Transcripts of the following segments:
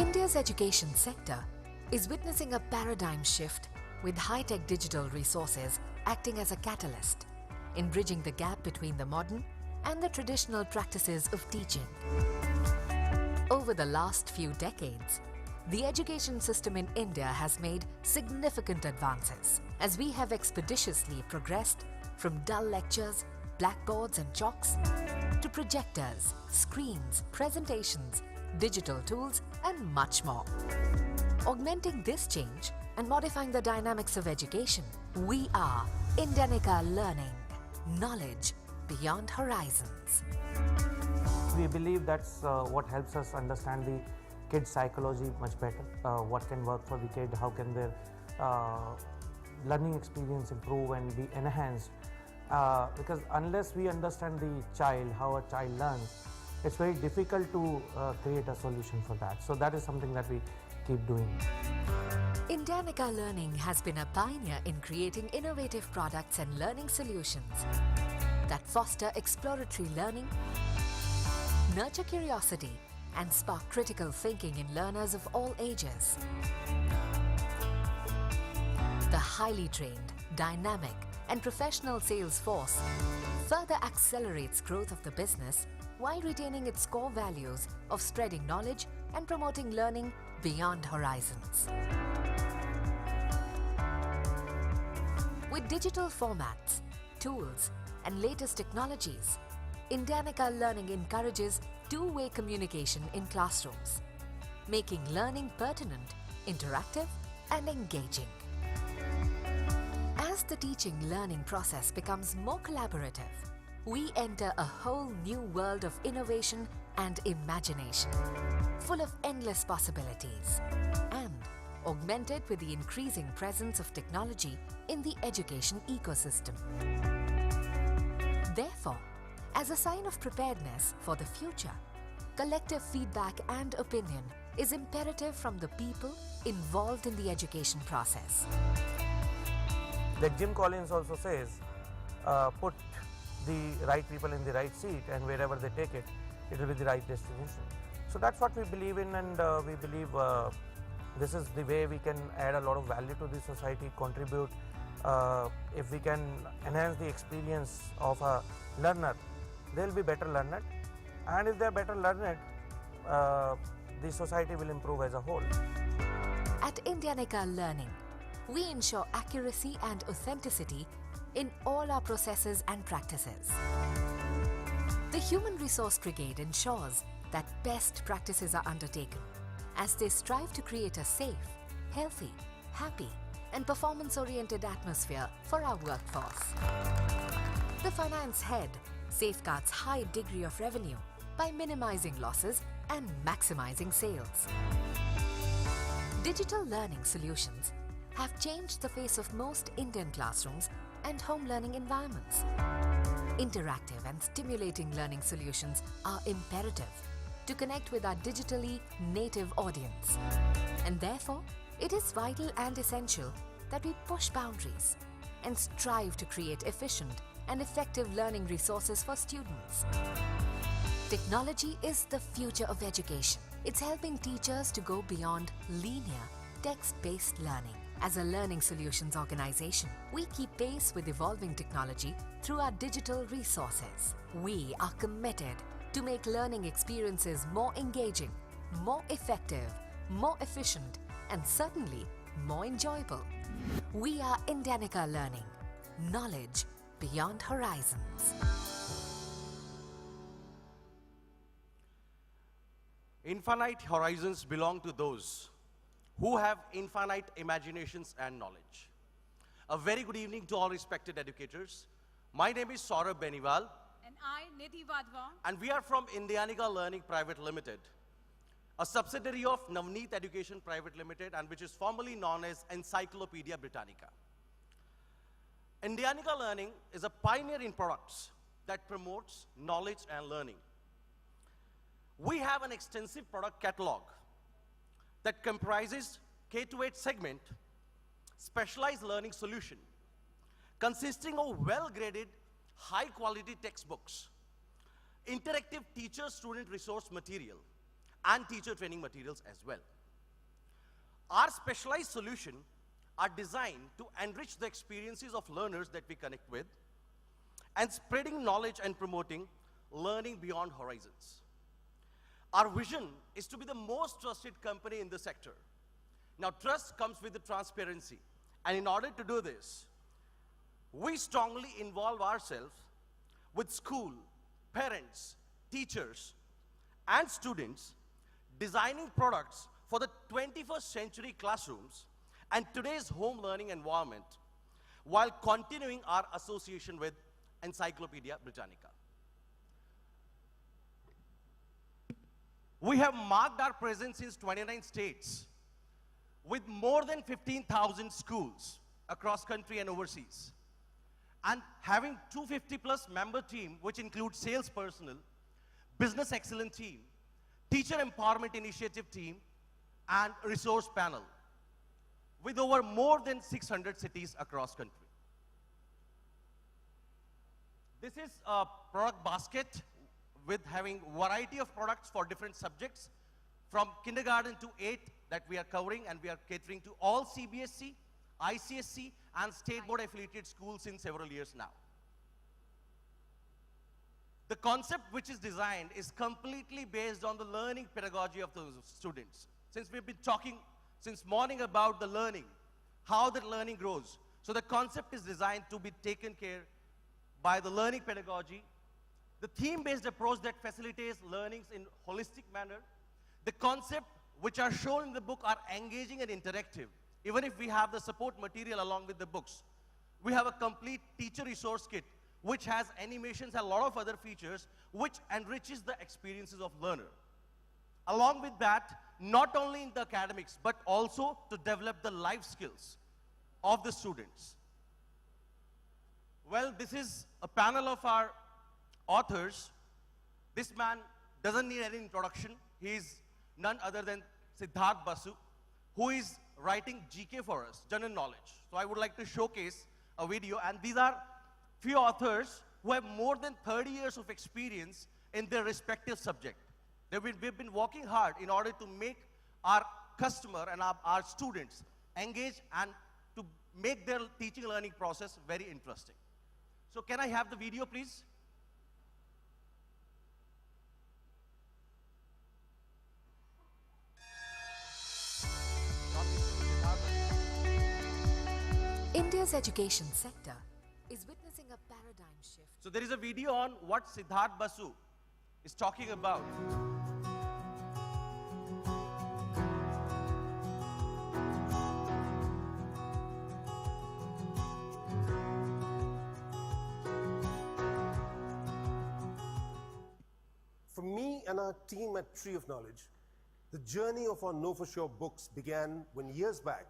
India's education sector is witnessing a paradigm shift with high-tech digital resources acting as a catalyst in bridging the gap between the modern and the traditional practices of teaching. Over the last few decades, the education system in India has made significant advances as we have expeditiously progressed from dull lectures, blackboards and chalks to projectors, screens, presentations, digital tools and much more. Augmenting this change and modifying the dynamics of education, we are Indiannica Learning, knowledge beyond horizons. We believe that's what helps us understand the kids' psychology much better. What can work for the kid, how can their learning experience improve and be enhanced. Because unless we understand the child, how a child learns, it's very difficult to create a solution for that. So that is something that we keep doing. Indiannica Learning has been a pioneer in creating innovative products and learning solutions that foster exploratory learning, nurture curiosity, and spark critical thinking in learners of all ages. The highly trained, dynamic, and professional sales force further accelerates growth of the business while retaining its core values of spreading knowledge and promoting learning beyond horizons. With digital formats, tools, and latest technologies, Indiannica Learning encourages two-way communication in classrooms, making learning pertinent, interactive, and engaging. As the teaching-learning process becomes more collaborative, we enter a whole new world of innovation and imagination, full of endless possibilities, and augmented with the increasing presence of technology in the education ecosystem. Therefore, as a sign of preparedness for the future, collective feedback and opinion is imperative from the people involved in the education process. Like Jim Collins also says, put the right people in the right seat, and wherever they take it, it will be the right destination. So that's what we believe in, and we believe this is the way we can add a lot of value to the society, contribute. If we can enhance the experience of a learner, they will be better learned, and if they are better learned, the society will improve as a whole. At Indiannica Learning, we ensure accuracy and authenticity in all our processes and practices. The Human Resource Brigade ensures that best practices are undertaken as they strive to create a safe, healthy, happy, and performance-oriented atmosphere for our workforce. The finance head safeguards high degree of revenue by minimizing losses and maximizing sales. Digital learning solutions have changed the face of most Indian classrooms and home learning environments. Interactive and stimulating learning solutions are imperative to connect with our digitally native audience. And therefore, it is vital and essential that we push boundaries and strive to create efficient and effective learning resources for students. Technology is the future of education. It's helping teachers to go beyond linear, text-based learning. As a learning solutions organization, we keep pace with evolving technology through our digital resources. We are committed to make learning experiences more engaging, more effective, more efficient, and certainly more enjoyable. We are Indiannica Learning, knowledge beyond horizons. Infinite horizons belong to those who have infinite imaginations and knowledge. A very good evening to all respected educators. My name is Saurabh Beniwal. And I, Nidhi Wadhwa. And we are from Indiannica Learning Private Limited, a subsidiary of Navneet Education Private Limited, and which is formerly known as Encyclopedia Britannica. Indiannica Learning is a pioneer in products that promotes knowledge and learning. We have an extensive product catalog that comprises K-8 segment, specialized learning solution, consisting of well-graded, high-quality textbooks, interactive teacher-student resource material, and teacher training materials as well. Our specialized solutions are designed to enrich the experiences of learners that we connect with and spreading knowledge and promoting learning beyond horizons. Our vision is to be the most trusted company in the sector. Now, trust comes with the transparency. And in order to do this, we strongly involve ourselves with school, parents, teachers, and students designing products for the 21st century classrooms and today's home learning environment while continuing our association with Encyclopedia Britannica. We have marked our presence in 29 states with more than 15,000 schools across country and overseas, and having 250 plus member team, which includes sales personnel, business excellence team, teacher empowerment initiative team, and resource panel with over more than 600 cities across country. This is a product basket with having variety of products for different subjects from kindergarten to 8 that we are covering, and we are catering to all CBSE, ICSE, and state board affiliated schools in several years now. The concept which is designed is completely based on the learning pedagogy of the students. Since we've been talking since morning about the learning, how the learning grows. So the concept is designed to be taken care by the learning pedagogy, the theme-based approach that facilitates learnings in holistic manner. The concept which are shown in the book are engaging and interactive. Even if we have the support material along with the books, we have a complete teacher resource kit which has animations and a lot of other features which enriches the experiences of learner. Along with that, not only in the academics, but also to develop the life skills of the students. Well, this is a panel of our authors. This man doesn't need any introduction. He is none other than Siddharth Basu, who is writing GK for us, general knowledge. So I would like to showcase a video, and these are few authors who have more than 30 years of experience in their respective subject. We've been working hard in order to make our customer and our students engage and to make their teaching learning process very interesting. So can I have the video, please? India's education sector is witnessing a paradigm shift. So there is a video on what Siddharth Basu is talking about. For me and our team at Tree of Knowledge, the journey of our Know For Sure books began when years back,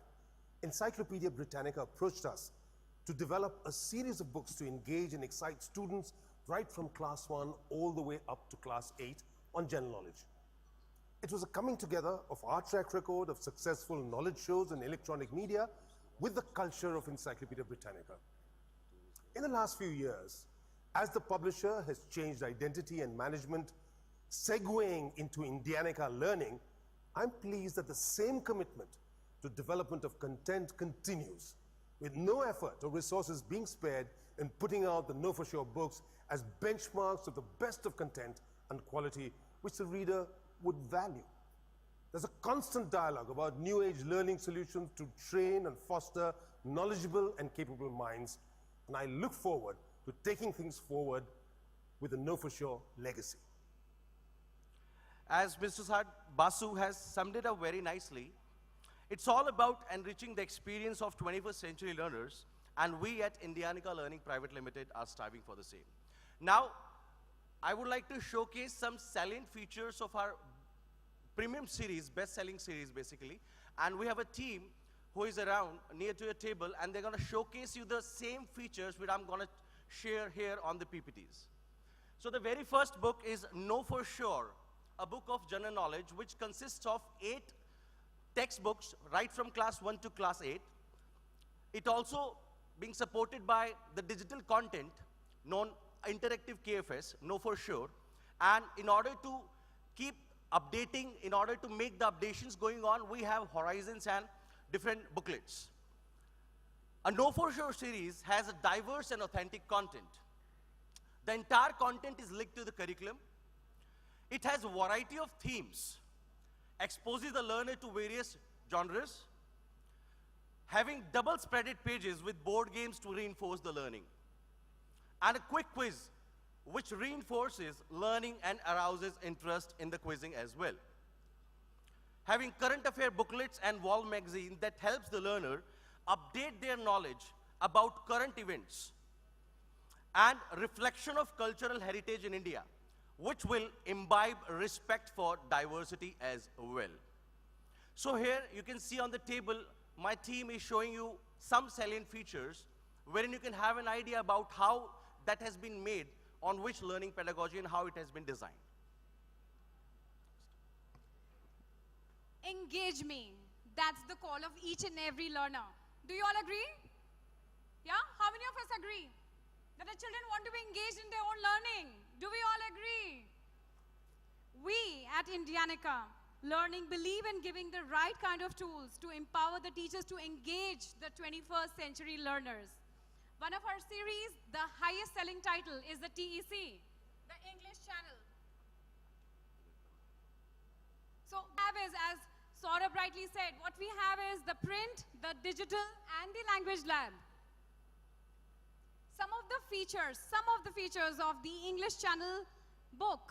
Encyclopedia Britannica approached us to develop a series of books to engage and excite students right from class 1 all the way up to class 8 on general knowledge. It was a coming together of our track record of successful knowledge shows and electronic media with the culture of Encyclopedia Britannica. In the last few years, as the publisher has changed identity and management, segueing into Indiannica learning, I'm pleased that the same commitment to development of content continues, with no effort or resources being spared in putting out the Know For Sure books as benchmarks of the best of content and quality which the reader would value. There's a constant dialogue about new age learning solutions to train and foster knowledgeable and capable minds, and I look forward to taking things forward with the Know For Sure legacy. As Mr. Siddharth Basu has summed it up very nicely, it's all about enriching the experience of 21st century learners, and we at Indiannica Learning Private Limited are striving for the same. Now, I would like to showcase some salient features of our premium series, best-selling series basically, and we have a team who is around near to your table, and they're going to showcase you the same features which I'm going to share here on the PPTs. So the very first book is Know For Sure, a book of general knowledge which consists of 8 textbooks right from class 1 to class 8. It also being supported by the digital content known interactive KFS, Know For Sure, and in order to keep updating, in order to make the updations going on, we have horizons and different booklets. A Know For Sure series has a diverse and authentic content. The entire content is linked to the curriculum. It has a variety of themes, exposes the learner to various genres, having double-spreaded pages with board games to reinforce the learning, and a quick quiz which reinforces learning and arouses interest in the quizzing as well. Having current affair booklets and wall magazine that helps the learner update their knowledge about current events and reflection of cultural heritage in India, which will imbibe respect for diversity as well. So here you can see on the table, my team is showing you some salient features wherein you can have an idea about how that has been made, on which learning pedagogy and how it has been designed. Engage me. That's the call of each and every learner. Do you all agree? Yeah? How many of us agree that the children want to be engaged in their own learning? Do we all agree? We at Indiannica Learning believe in giving the right kind of tools to empower the teachers to engage the 21st century learners. One of our series, the highest selling title is the TEC, the English Channel. So as Saurabh rightly said, what we have is the print, the digital, and the language lab. Some of the features of the English Channel book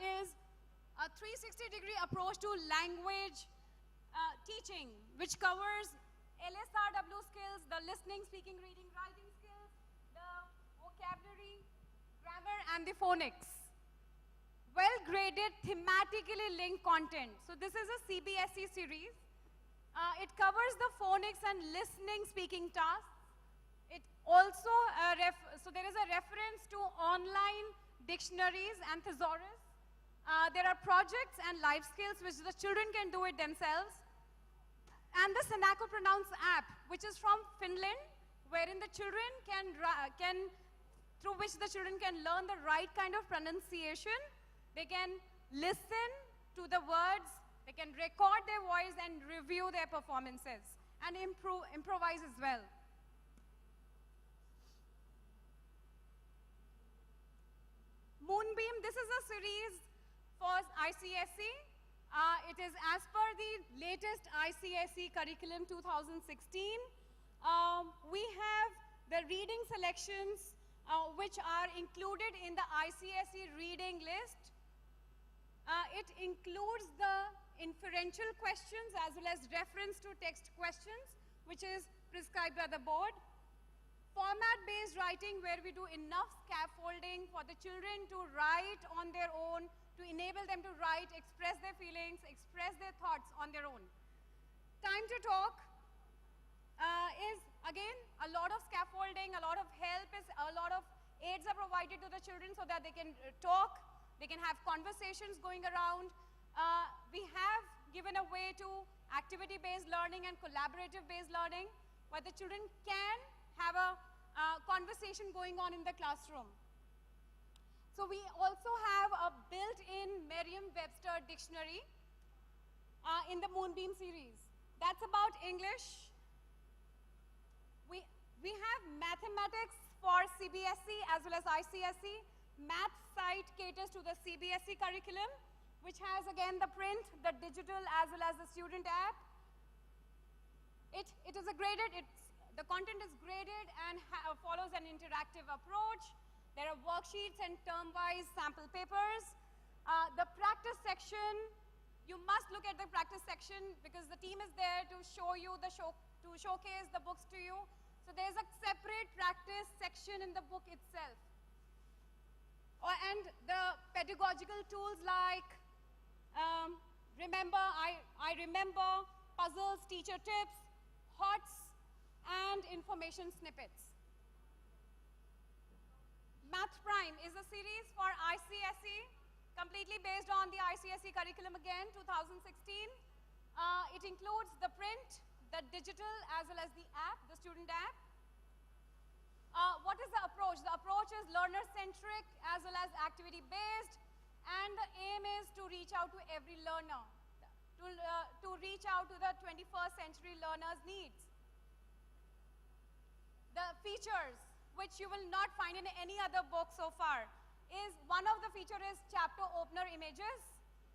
is a 360-degree approach to language teaching, which covers LSRW skills, the listening, speaking, reading, writing skills, the vocabulary, grammar, and the phonics. Well-graded, thematically linked content. So this is a CBSE series. It covers the phonics and listening, speaking tasks. It also, so there is a reference to online dictionaries and thesaurus. There are projects and life skills which the children can do it themselves. And the Senako Pronounce app, which is from Finland, wherein the children through which the children can learn the right kind of pronunciation. They can listen to the words, they can record their voice and review their performances and improvise as well. Moonbeam, this is a series for ICSE. It is as per the latest ICSE curriculum 2016. We have the reading selections which are included in the ICSE reading list. It includes the inferential questions as well as reference to text questions, which is prescribed by the board. Format-based writing, where we do enough scaffolding for the children to write on their own, to enable them to write, express their feelings, express their thoughts on their own. Time to talk is, again, a lot of scaffolding, a lot of help, a lot of aids are provided to the children so that they can talk, they can have conversations going around. We have given a way to activity-based learning and collaborative-based learning, where the children can have a conversation going on in the classroom. So we also have a built-in Merriam-Webster dictionary in the Moonbeam series. That's about English. We have mathematics for CBSE as well as ICSE. Math site caters to the CBSE curriculum, which has again the print, the digital as well as the student app. It is the content is graded and follows an interactive approach. There are worksheets and term-wise sample papers. The practice section, you must look at the practice section because the team is there to show you to showcase the books to you. So there's a separate practice section in the book itself. And the pedagogical tools like I remember, puzzles, teacher tips, HOTS, and information snippets. Math Prime is a series for ICSE, completely based on the ICSE curriculum again, 2016. It includes the print, the digital, as well as the app, the student app. What is the approach? The approach is learner-centric as well as activity-based, And the aim is to reach out to every learner, to reach out to the 21st century learner's needs. The features, which you will not find in any other book so far, is one of the feature is chapter opener images.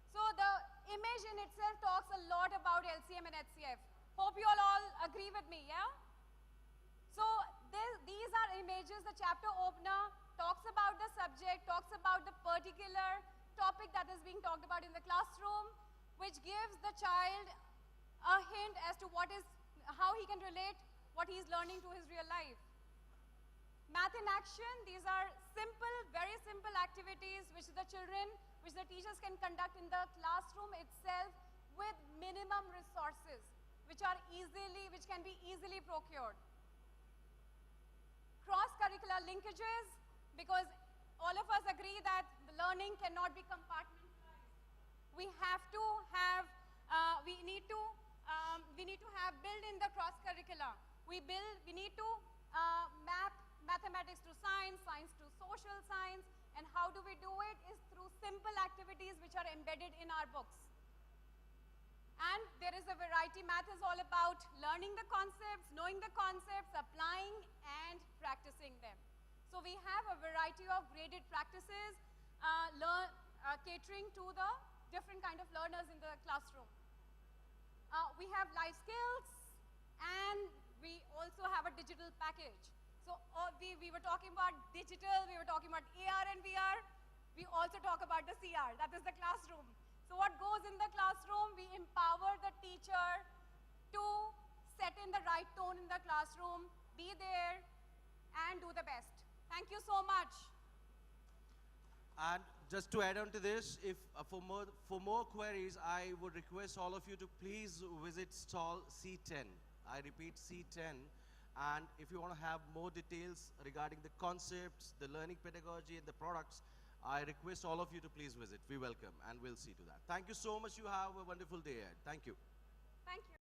So the image in itself talks a lot about LCM and HCF. Hope you all agree with me, yeah? So these are images. The chapter opener talks about the subject, talks about the particular topic that is being talked about in the classroom, which gives the child a hint as to how he can relate what he is learning to his real life. Math in action, these are simple, very simple activities which the teachers can conduct in the classroom itself with minimum resources, which can be easily procured. Cross-curricular linkages, because all of us agree that the learning cannot be compartmentalized. We need to have built in the cross-curricular. We need to map mathematics to science, science to social science, and how do we do it is through simple activities which are embedded in our books. And there is a variety. Math is all about learning the concepts, knowing the concepts, applying and practicing them. So we have a variety of graded practices catering to the different kind of learners in the classroom. We have life skills, and we also have a digital package. So we were talking about digital, we were talking about AR and VR. We also talk about the CR, that is the classroom. So what goes in the classroom, we empower the teacher to set in the right tone in the classroom, be there, and do the best. Thank you so much. And just to add on to this, if for more queries, I would request all of you to please visit stall C10. I repeat, C10. And if you want to have more details regarding the concepts, the learning pedagogy, and the products, I request all of you to please visit. We welcome, and we'll see to that. Thank you so much. You have a wonderful day ahead. Thank you. Thank you.